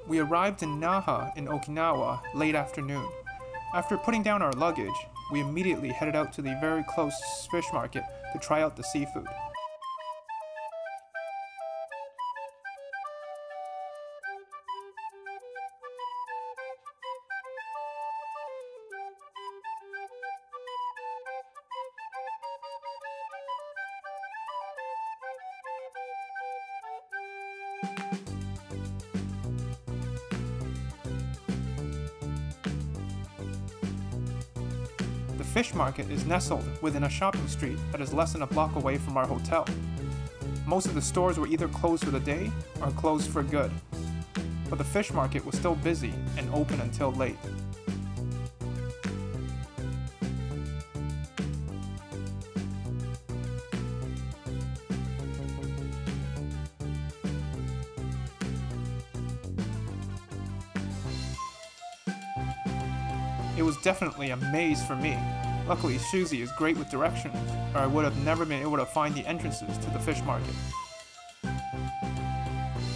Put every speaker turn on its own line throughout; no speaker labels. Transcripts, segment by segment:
We arrived in Naha in Okinawa late afternoon. After putting down our luggage, we immediately headed out to the very close fish market to try out the seafood. The fish market is nestled within a shopping street that is less than a block away from our hotel. Most of the stores were either closed for the day or closed for good, but the fish market was still busy and open until late. It was definitely a maze for me. Luckily, Suzy is great with directions, or I would have never been able to find the entrances to the fish market.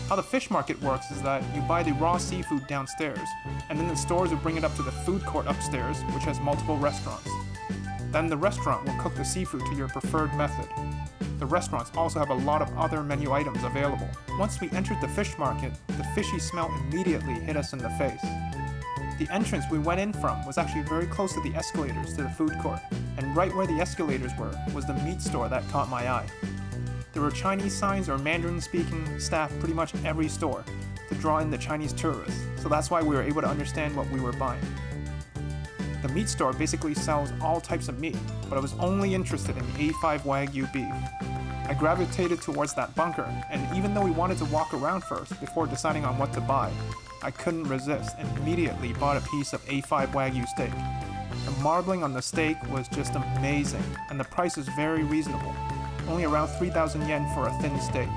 How the fish market works is that you buy the raw seafood downstairs, and then the stores will bring it up to the food court upstairs, which has multiple restaurants. Then the restaurant will cook the seafood to your preferred method. The restaurants also have a lot of other menu items available. Once we entered the fish market, the fishy smell immediately hit us in the face. The entrance we went in from was actually very close to the escalators to the food court, and right where the escalators were was the meat store that caught my eye. There were Chinese signs or Mandarin-speaking staff pretty much every store to draw in the Chinese tourists, so that's why we were able to understand what we were buying. The meat store basically sells all types of meat, but I was only interested in A5 Wagyu beef. I gravitated towards that bunker, and even though we wanted to walk around first before deciding on what to buy, I couldn't resist and immediately bought a piece of A5 Wagyu steak. The marbling on the steak was just amazing, and the price is very reasonable, only around 3,000 yen for a thin steak.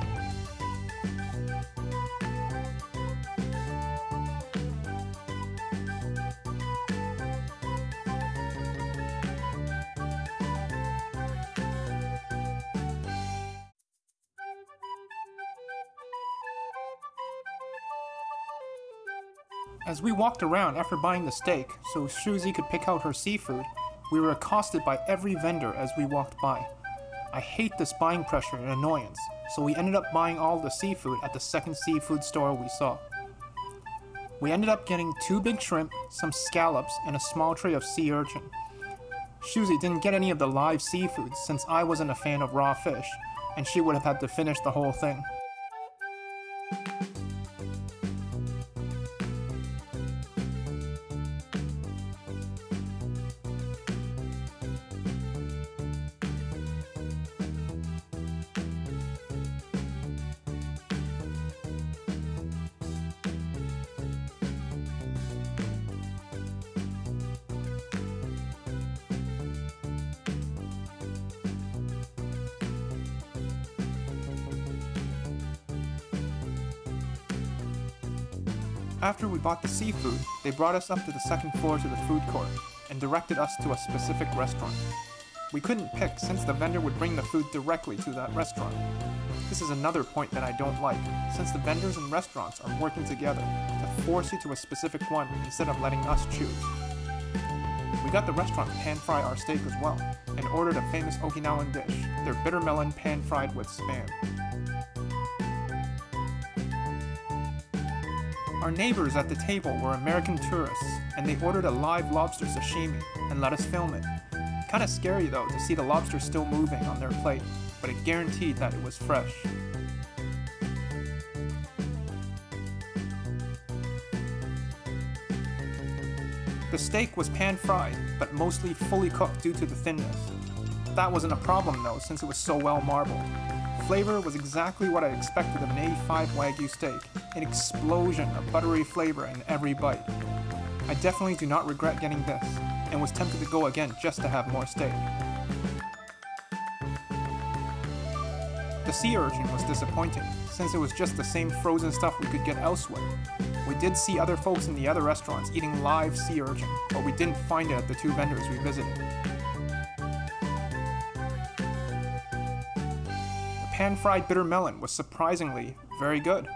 As we walked around after buying the steak, so Suzy could pick out her seafood, we were accosted by every vendor as we walked by. I hate this buying pressure and annoyance, so we ended up buying all the seafood at the second seafood store we saw. We ended up getting 2 big shrimp, some scallops, and a small tray of sea urchin. Suzy didn't get any of the live seafood since I wasn't a fan of raw fish, and she would have had to finish the whole thing. After we bought the seafood, they brought us up to the second floor to the food court and directed us to a specific restaurant. We couldn't pick since the vendor would bring the food directly to that restaurant. This is another point that I don't like, since the vendors and restaurants are working together to force you to a specific one instead of letting us choose. We got the restaurant pan-fry our steak as well, and ordered a famous Okinawan dish, their bitter melon pan-fried with spam. Our neighbors at the table were American tourists, and they ordered a live lobster sashimi and let us film it. Kinda scary though to see the lobster still moving on their plate, but it guaranteed that it was fresh. The steak was pan-fried, but mostly fully cooked due to the thinness. That wasn't a problem though, since it was so well marbled. Flavor was exactly what I expected of an A5 Wagyu steak, an explosion of buttery flavor in every bite. I definitely do not regret getting this, and was tempted to go again just to have more steak. The sea urchin was disappointing, since it was just the same frozen stuff we could get elsewhere. We did see other folks in the other restaurants eating live sea urchin, but we didn't find it at the 2 vendors we visited. The pan-fried bitter melon was surprisingly very good.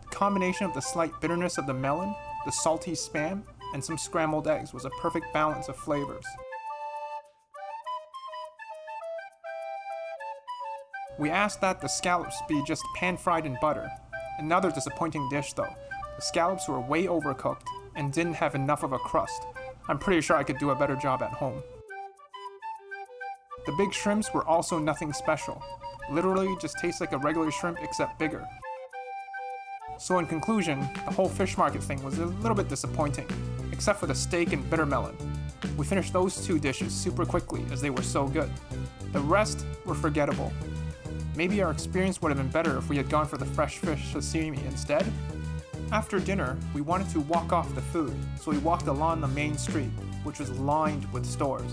The combination of the slight bitterness of the melon, the salty spam, and some scrambled eggs was a perfect balance of flavors. We asked that the scallops be just pan-fried in butter. Another disappointing dish though. The scallops were way overcooked and didn't have enough of a crust. I'm pretty sure I could do a better job at home. The big shrimps were also nothing special. Literally just tastes like a regular shrimp except bigger. So in conclusion, the whole fish market thing was a little bit disappointing, except for the steak and bitter melon. We finished those two dishes super quickly as they were so good. The rest were forgettable. Maybe our experience would have been better if we had gone for the fresh fish sashimi instead. After dinner, we wanted to walk off the food, so we walked along the main street, which was lined with stores.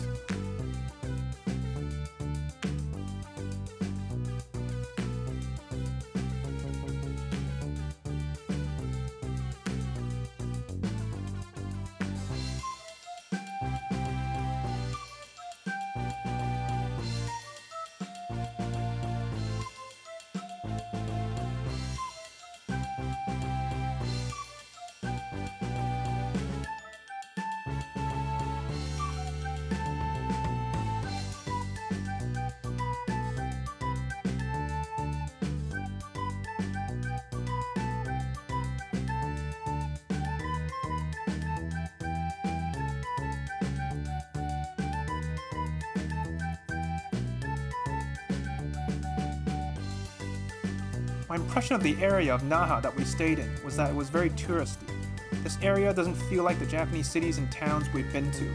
My impression of the area of Naha that we stayed in was that it was very touristy. This area doesn't feel like the Japanese cities and towns we've been to.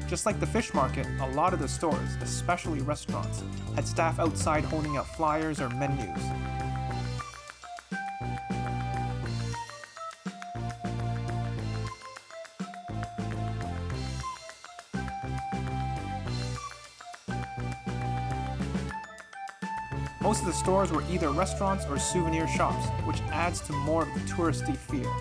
Just like the fish market, a lot of the stores, especially restaurants, had staff outside holding out flyers or menus. Most of the stores were either restaurants or souvenir shops, which adds to more of the touristy feel.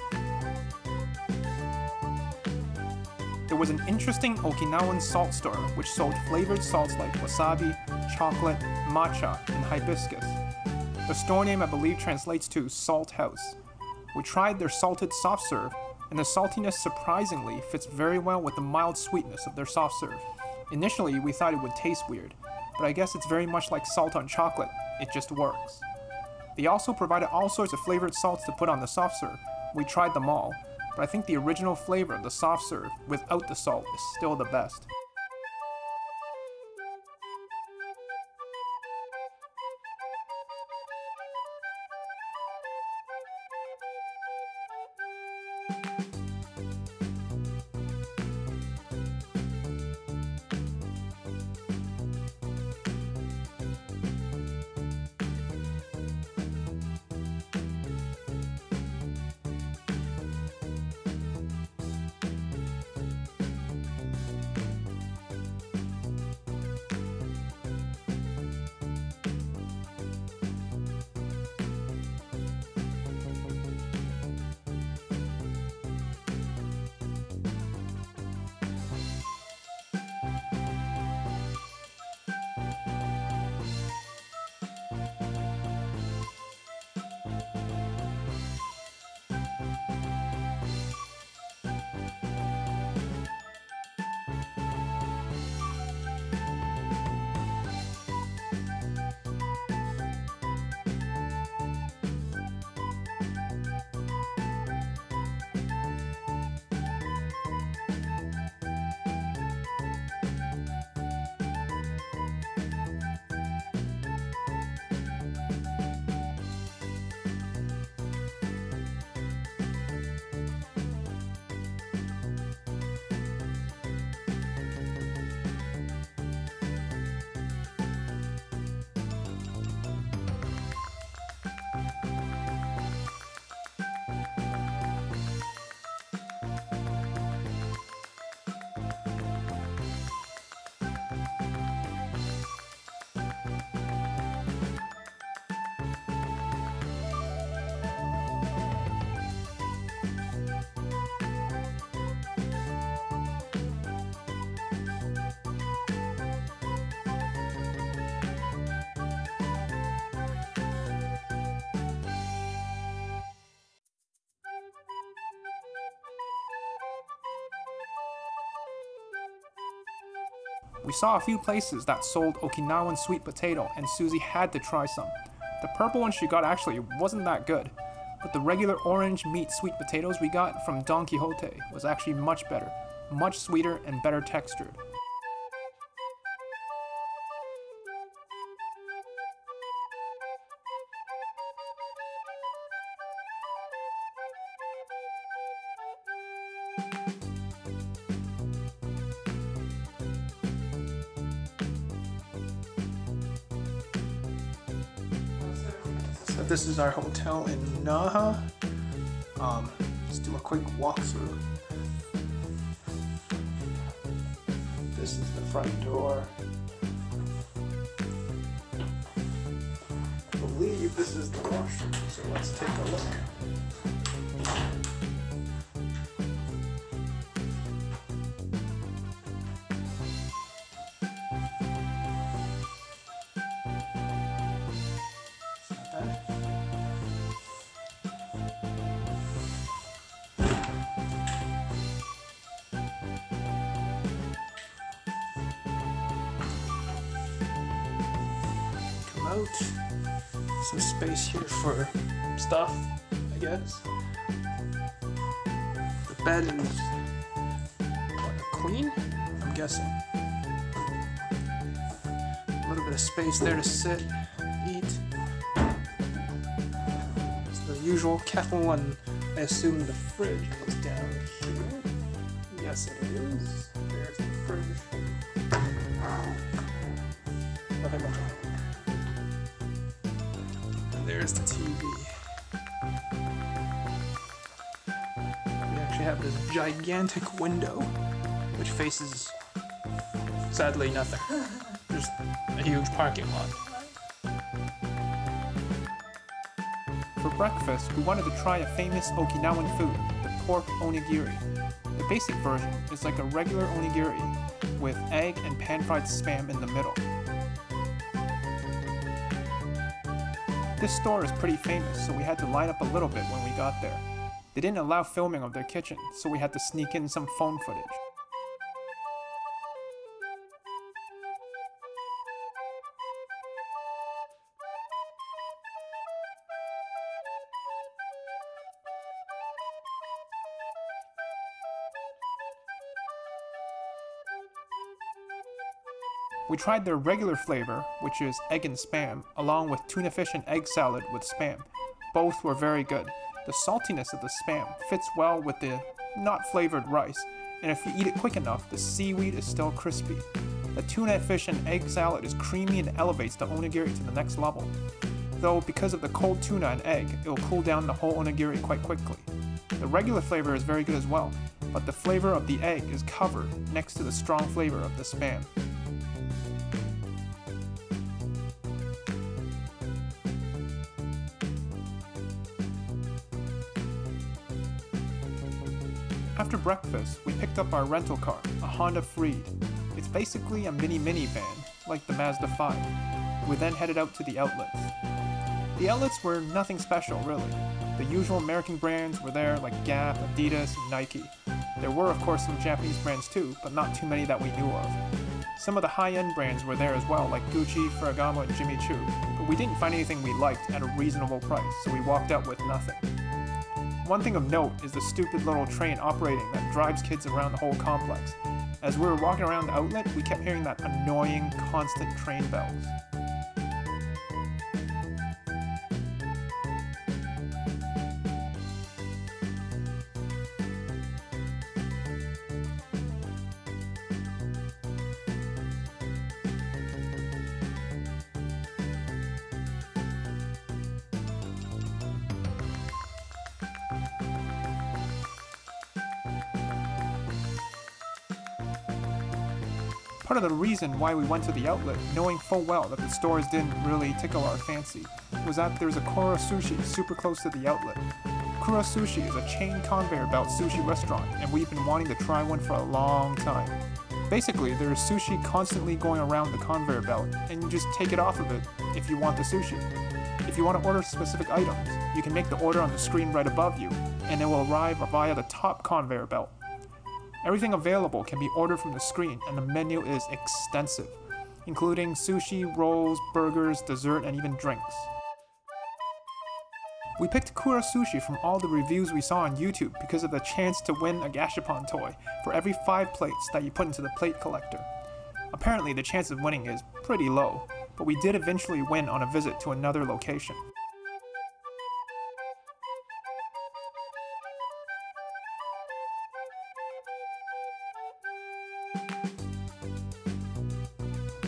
There was an interesting Okinawan salt store which sold flavored salts like wasabi, chocolate, matcha, and hibiscus. The store name I believe translates to Salt House. We tried their salted soft serve, and the saltiness surprisingly fits very well with the mild sweetness of their soft serve. Initially we thought it would taste weird, but I guess it's very much like salt on chocolate. It just works. They also provided all sorts of flavored salts to put on the soft serve. We tried them all, but I think the original flavor of the soft serve without the salt is still the best. We saw a few places that sold Okinawan sweet potato, and Susie had to try some. The purple one she got actually wasn't that good, but the regular orange meat sweet potatoes we got from Don Quixote was actually much better, much sweeter and better textured. So this is our hotel in Naha. Let's do a quick walkthrough. This is the front door. I believe this is the washroom, so let's take a look. Some space here for stuff, I guess. The bed is clean, I'm guessing. A little bit of space there to sit, eat. It's the usual kettle, and I assume the fridge is down here. Yes, it is. There's the fridge. Nothing much. There's the TV. We actually have this gigantic window, which faces, sadly, nothing. Just a huge parking lot. For breakfast, we wanted to try a famous Okinawan food, the Tork Onigiri. The basic version is like a regular onigiri with egg and pan-fried spam in the middle. This store is pretty famous, so we had to line up a little bit when we got there. They didn't allow filming of their kitchen, so we had to sneak in some phone footage. We tried their regular flavor, which is egg and spam, along with tuna fish and egg salad with spam. Both were very good. The saltiness of the spam fits well with the not flavored rice, and if you eat it quick enough, the seaweed is still crispy. The tuna fish and egg salad is creamy and elevates the onigiri to the next level. Though because of the cold tuna and egg, it will cool down the whole onigiri quite quickly. The regular flavor is very good as well, but the flavor of the egg is covered next to the strong flavor of the spam. After breakfast, we picked up our rental car, a Honda Freed. It's basically a mini minivan, like the Mazda 5. We then headed out to the outlets. The outlets were nothing special, really. The usual American brands were there, like Gap, Adidas, and Nike. There were, of course, some Japanese brands too, but not too many that we knew of. Some of the high-end brands were there as well, like Gucci, Ferragamo, and Jimmy Choo, but we didn't find anything we liked at a reasonable price, so we walked out with nothing. One thing of note is the stupid little train operating that drives kids around the whole complex. As we were walking around the outlet, we kept hearing that annoying, constant train bells. Part of the reason why we went to the outlet, knowing full well that the stores didn't really tickle our fancy, was that there's a Kuro Sushi super close to the outlet. Kuro Sushi is a chain conveyor belt sushi restaurant, and we've been wanting to try one for a long time. Basically, there's sushi constantly going around the conveyor belt, and you just take it off of it if you want the sushi. If you want to order specific items, you can make the order on the screen right above you, and it will arrive via the top conveyor belt. Everything available can be ordered from the screen, and the menu is extensive, including sushi, rolls, burgers, dessert, and even drinks. We picked Kura Sushi from all the reviews we saw on YouTube because of the chance to win a Gashapon toy for every 5 plates that you put into the plate collector. Apparently the chance of winning is pretty low, but we did eventually win on a visit to another location.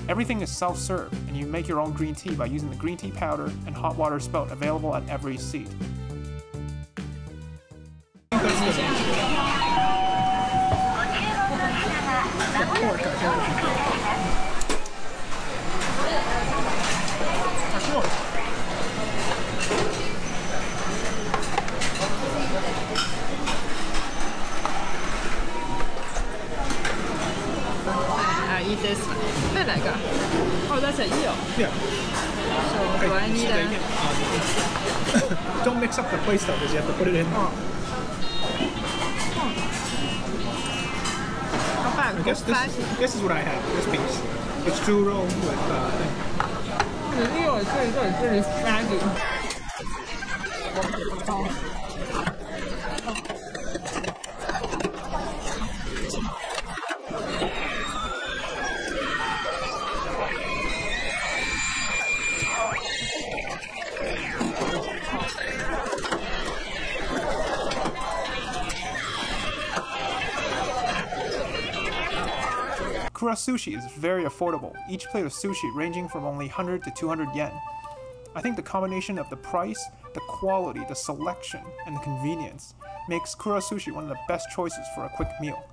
Everything is self-serve, and you make your own green tea by using the green tea powder and hot water spout available at every seat.
Eat this one. Oh, that's a eel.
Yeah.
So do I need a...
Don't mix up the plate stuff, because you have to put it in.
How about
I guess this is what I have, this piece. It's churro with thing.
The eel is really fatty.
Kura Sushi is very affordable, each plate of sushi ranging from only 100 to 200 yen. I think the combination of the price, the quality, the selection, and the convenience makes Kura Sushi one of the best choices for a quick meal.